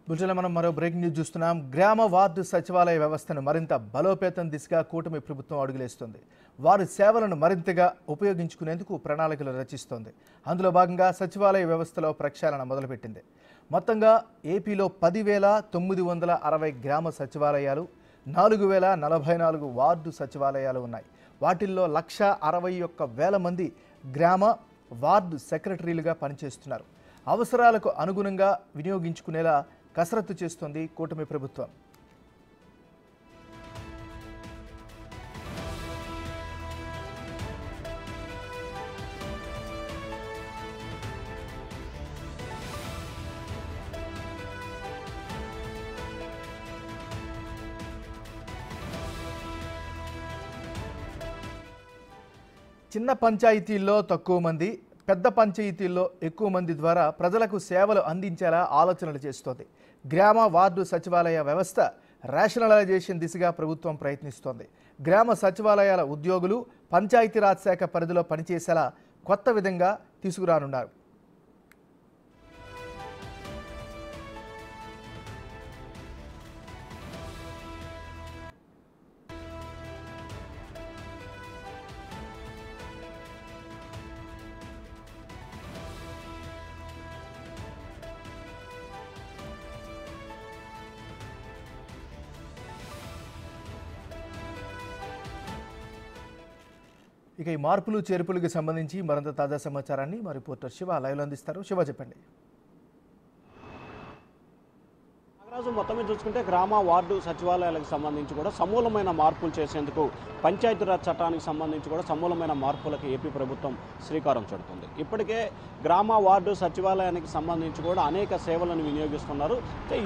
బుల్టన్లో మనం మరో breaking news చూస్తున్నాం. గ్రామ వార్డు సచివాలయ వ్యవస్థను మరింత బలోపేతం దిశగా కూటమి ప్రభుత్వం అడుగులేస్తుంది. వారి సేవలను మరింతగా ఉపయోగించుకునేందుకు ప్రణాళికలు రచిస్తోంది. అందులో భాగంగా సచివాలయ వ్యవస్థలో ప్రక్షాళన మొదలుపెట్టింది. మొత్తంగా ఏపీలో 10,960 గ్రామ సచివాలయాలు, 4,044 వార్డు సచివాలయాలు ఉన్నాయి. వాటిల్లో 1,61,000 మంది గ్రామ వార్డు సెక్రటరీలుగా పనిచేస్తున్నారు. అవసరాలకు అనుగుణంగా వినియోగించుకునేలా కసరత్తు చేస్తోంది కూటమి ప్రభుత్వం. చిన్న పంచాయతీల్లో తక్కువ మంది, పెద్ద పంచాయతీల్లో ఎక్కువ మంది ద్వారా ప్రజలకు సేవలు అందించేలా ఆలోచనలు చేస్తోంది. గ్రామ వార్డు సచివాలయ వ్యవస్థ రేషనలైజేషన్ దిశగా ప్రభుత్వం ప్రయత్నిస్తోంది. గ్రామ సచివాలయాల ఉద్యోగులు పంచాయతీరాజ్ శాఖ పరిధిలో పనిచేసేలా కొత్త విధంగా తీసుకురానున్నారు. ఇక ఈ మార్పులు చేర్పులకు సంబంధించి మరింత తాజా సమాచారాన్ని మా రిపోర్టర్ శివ లైవ్లో అందిస్తారు. శివ, చెప్పండి. నాగరాజు, మొత్తం మీద చూసుకుంటే గ్రామ వార్డు సచివాలయాలకు సంబంధించి కూడా సమూలమైన మార్పులు చేసేందుకు పంచాయతీరాజ్ చట్టానికి సంబంధించి కూడా సమూలమైన మార్పులకు ఏపీ ప్రభుత్వం శ్రీకారం చుడుతుంది. ఇప్పటికే గ్రామ వార్డు సచివాలయానికి సంబంధించి కూడా అనేక సేవలను వినియోగిస్తున్నారు.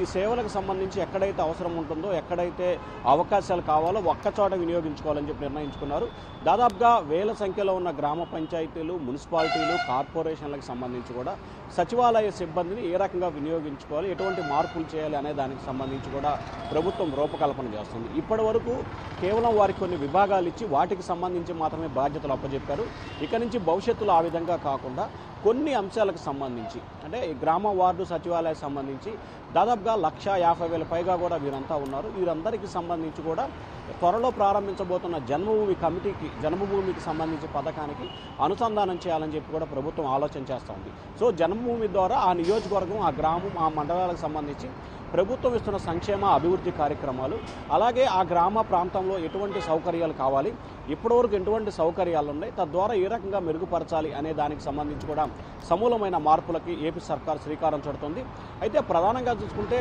ఈ సేవలకు సంబంధించి ఎక్కడైతే అవసరం ఉంటుందో, ఎక్కడైతే అవకాశాలు కావాలో ఒక్కచోట వినియోగించుకోవాలని చెప్పి నిర్ణయించుకున్నారు. దాదాపుగా వేల సంఖ్యలో ఉన్న గ్రామ పంచాయతీలు, మున్సిపాలిటీలు, కార్పొరేషన్లకు సంబంధించి కూడా సచివాలయ సిబ్బందిని ఏ రకంగా వినియోగించుకోవాలి, ఎటువంటి మార్పులు చేయాలి అనే దానికి సంబంధించి కూడా ప్రభుత్వం రూపకల్పన చేస్తుంది. ఇప్పటి వరకు కేవలం వారికి కొన్ని విభాగాలు ఇచ్చి వాటికి సంబంధించి మాత్రమే బాధ్యతలు అప్పచెప్పారు. ఇక నుంచి భవిష్యత్తులో ఆ విధంగా కాకుండా కొన్ని అంశాలకు సంబంధించి, అంటే ఈ గ్రామ వార్డు సచివాలయానికి సంబంధించి దాదాపుగా 1,50,000 పైగా కూడా వీరంతా ఉన్నారు. వీరందరికీ సంబంధించి కూడా త్వరలో ప్రారంభించబోతున్న జన్మభూమికి సంబంధించి పథకానికి అనుసంధానం చేయాలని చెప్పి కూడా ప్రభుత్వం ఆలోచన చేస్తూ ఉంది. సో జన్మభూమి ద్వారా ఆ నియోజకవర్గం, ఆ గ్రామం, ఆ మండలాలకు సంబంధించి ప్రభుత్వం ఇస్తున్న సంక్షేమ అభివృద్ధి కార్యక్రమాలు, అలాగే ఆ గ్రామ ప్రాంతంలో ఎటువంటి సౌకర్యాలు కావాలి, ఇప్పటివరకు ఎటువంటి సౌకర్యాలు ఉన్నాయి, తద్వారా ఏ రకంగా మెరుగుపరచాలి అనే దానికి సంబంధించి కూడా సమూలమైన మార్పులకి ఏపీ సర్కార్ శ్రీకారం చుడుతుంది. అయితే ప్రధానంగా చూసుకుంటే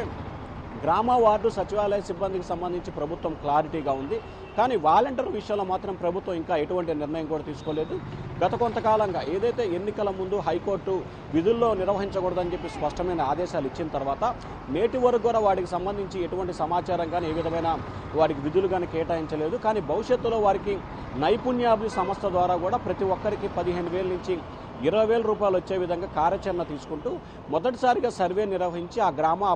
గ్రామ వార్డు సచివాలయ సిబ్బందికి సంబంధించి ప్రభుత్వం క్లారిటీగా ఉంది. కానీ వాలంటీర్ విషయంలో మాత్రం ప్రభుత్వం ఇంకా ఎటువంటి నిర్ణయం కూడా తీసుకోలేదు. గత కొంతకాలంగా ఏదైతే ఎన్నికల ముందు హైకోర్టు విధుల్లో నిర్వహించకూడదని చెప్పి స్పష్టమైన ఆదేశాలు ఇచ్చిన తర్వాత నేటి వరకు కూడా వాటికి సంబంధించి ఎటువంటి సమాచారం కానీ, ఏ విధమైన వారికి విధులు కానీ కేటాయించలేదు. కానీ భవిష్యత్తులో వారికి నైపుణ్యాభివృద్ధి సంస్థ ద్వారా కూడా ప్రతి ఒక్కరికి 15,000 నుంచి 20,000 రూపాయలు వచ్చే విధంగా కార్యాచరణ తీసుకుంటూ మొదటిసారిగా సర్వే నిర్వహించి ఆ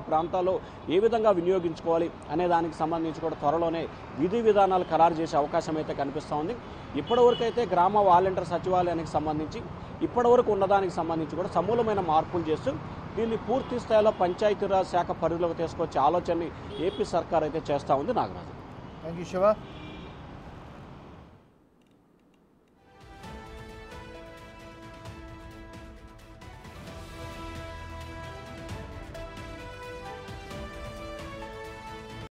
ప్రాంతాల్లో ఏ విధంగా వినియోగించుకోవాలి అనే దానికి సంబంధించి కూడా త్వరలోనే విధి విధానాలు ఖరారు చేసే అవకాశం అయితే కనిపిస్తూ ఉంది. ఇప్పటివరకు అయితే గ్రామ వాలంటీర్ సచివాలయానికి సంబంధించి ఇప్పటివరకు ఉన్నదానికి సంబంధించి కూడా సమూలమైన మార్పులు చేస్తూ దీన్ని పూర్తి స్థాయిలో పంచాయతీరాజ్ శాఖ పరిధిలోకి తీసుకొచ్చే ఆలోచనని ఏపీ సర్కార్ అయితే చేస్తూ ఉంది. Nagaraju, thank you Shiva.